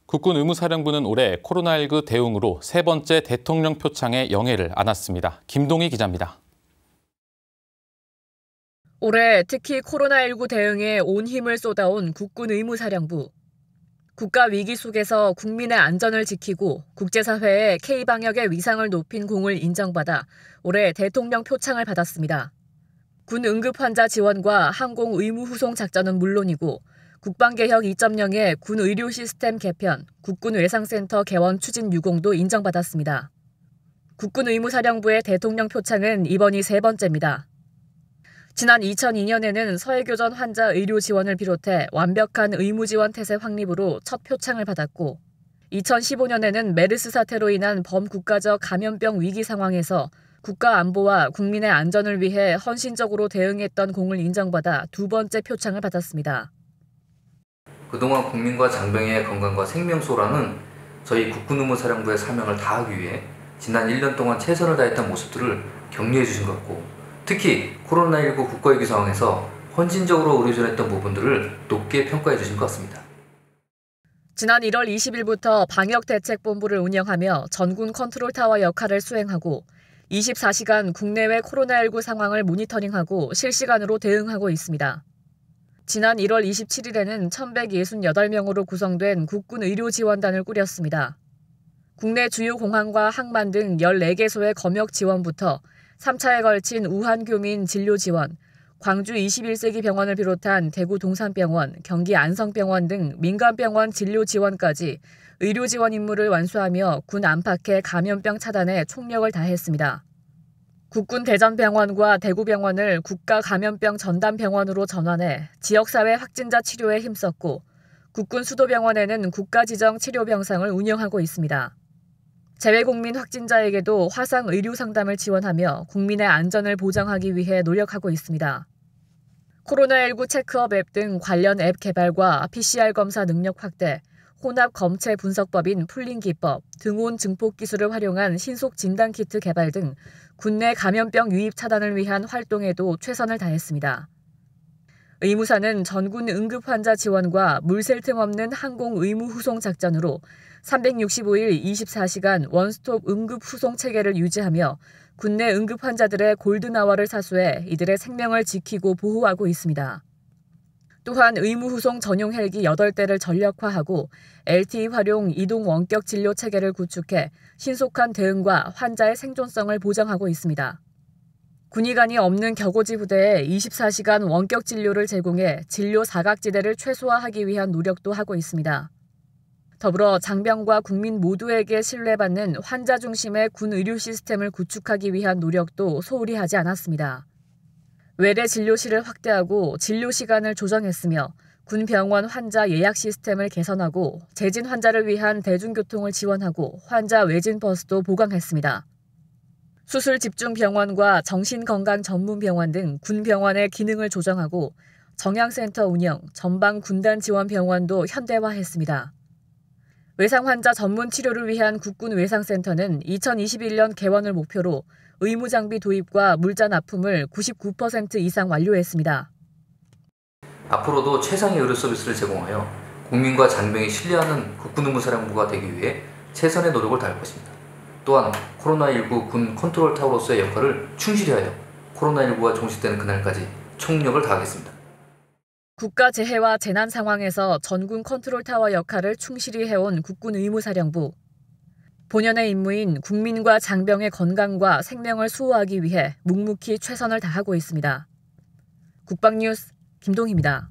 국군 의무사령부는 올해 코로나19 대응으로 세 번째 대통령 표창에 영예를 안았습니다. 김동희 기자입니다. 올해 특히 코로나19 대응에 온 힘을 쏟아온 국군 의무사령부. 국가 위기 속에서 국민의 안전을 지키고 국제사회에 K방역의 위상을 높인 공을 인정받아 올해 대통령 표창을 받았습니다. 군 응급환자 지원과 항공 의무 후송 작전은 물론이고 국방개혁 2.0의 군 의료 시스템 개편, 국군 외상센터 개원 추진 유공도 인정받았습니다. 국군 의무사령부의 대통령 표창은 이번이 세 번째입니다. 지난 2002년에는 서해교전 환자 의료 지원을 비롯해 완벽한 의무지원 태세 확립으로 첫 표창을 받았고 2015년에는 메르스 사태로 인한 범국가적 감염병 위기 상황에서 국가 안보와 국민의 안전을 위해 헌신적으로 대응했던 공을 인정받아 두 번째 표창을 받았습니다. 그동안 국민과 장병의 건강과 생명소라는 저희 국군의무사령부의 사명을 다하기 위해 지난 1년 동안 최선을 다했던 모습들을 격려해 주신 것 같고 특히 코로나19 국가위기 상황에서 헌신적으로 의료전했던 부분들을 높게 평가해 주신 것 같습니다. 지난 1월 20일부터 방역대책본부를 운영하며 전군 컨트롤타워 역할을 수행하고 24시간 국내외 코로나19 상황을 모니터링하고 실시간으로 대응하고 있습니다. 지난 1월 27일에는 1,168명으로 구성된 국군 의료지원단을 꾸렸습니다. 국내 주요 공항과 항만 등 14개소의 검역 지원부터 3차에 걸친 우한 교민 진료 지원, 광주 21세기 병원을 비롯한 대구 동산병원, 경기 안성병원 등 민간병원 진료 지원까지 의료 지원 임무를 완수하며 군 안팎의 감염병 차단에 총력을 다했습니다. 국군 대전병원과 대구병원을 국가감염병 전담병원으로 전환해 지역사회 확진자 치료에 힘썼고 국군 수도병원에는 국가지정 치료병상을 운영하고 있습니다. 재외국민 확진자에게도 화상 의료상담을 지원하며 국민의 안전을 보장하기 위해 노력하고 있습니다. 코로나19 체크업 앱 등 관련 앱 개발과 PCR 검사 능력 확대, 혼합 검체 분석법인 풀링기법, 등온 증폭 기술을 활용한 신속 진단키트 개발 등 군내 감염병 유입 차단을 위한 활동에도 최선을 다했습니다. 의무사는 전군 응급환자 지원과 물샐 틈 없는 항공 의무 후송 작전으로 365일 24시간 원스톱 응급 후송 체계를 유지하며 군내 응급환자들의 골든아워를 사수해 이들의 생명을 지키고 보호하고 있습니다. 또한 의무 후송 전용 헬기 8대를 전력화하고 LTE 활용 이동 원격 진료 체계를 구축해 신속한 대응과 환자의 생존성을 보장하고 있습니다. 군의관이 없는 격오지 부대에 24시간 원격 진료를 제공해 진료 사각지대를 최소화하기 위한 노력도 하고 있습니다. 더불어 장병과 국민 모두에게 신뢰받는 환자 중심의 군 의료 시스템을 구축하기 위한 노력도 소홀히 하지 않았습니다. 외래 진료실을 확대하고 진료 시간을 조정했으며 군 병원 환자 예약 시스템을 개선하고 재진 환자를 위한 대중교통을 지원하고 환자 외진 버스도 보강했습니다. 수술 집중 병원과 정신건강 전문 병원 등 군 병원의 기능을 조정하고 정양센터 운영, 전방 군단 지원 병원도 현대화했습니다. 외상 환자 전문 치료를 위한 국군 외상센터는 2021년 개원을 목표로 의무장비 도입과 물자 납품을 99% 이상 완료했습니다. 앞으로도 최상의 의료 서비스를 제공하여 국민과 장병이 신뢰하는 국군의무사령부가 되기 위해 최선의 노력을 다할 것입니다. 또한 코로나19 군 컨트롤 타워로서의 역할을 충실히 하여 코로나19가 종식되는 그날까지 총력을 다하겠습니다. 국가 재해와 재난 상황에서 전군 컨트롤 타워 역할을 충실히 해온 국군 의무사령부. 본연의 임무인 국민과 장병의 건강과 생명을 수호하기 위해 묵묵히 최선을 다하고 있습니다. 국방뉴스 김동희입니다.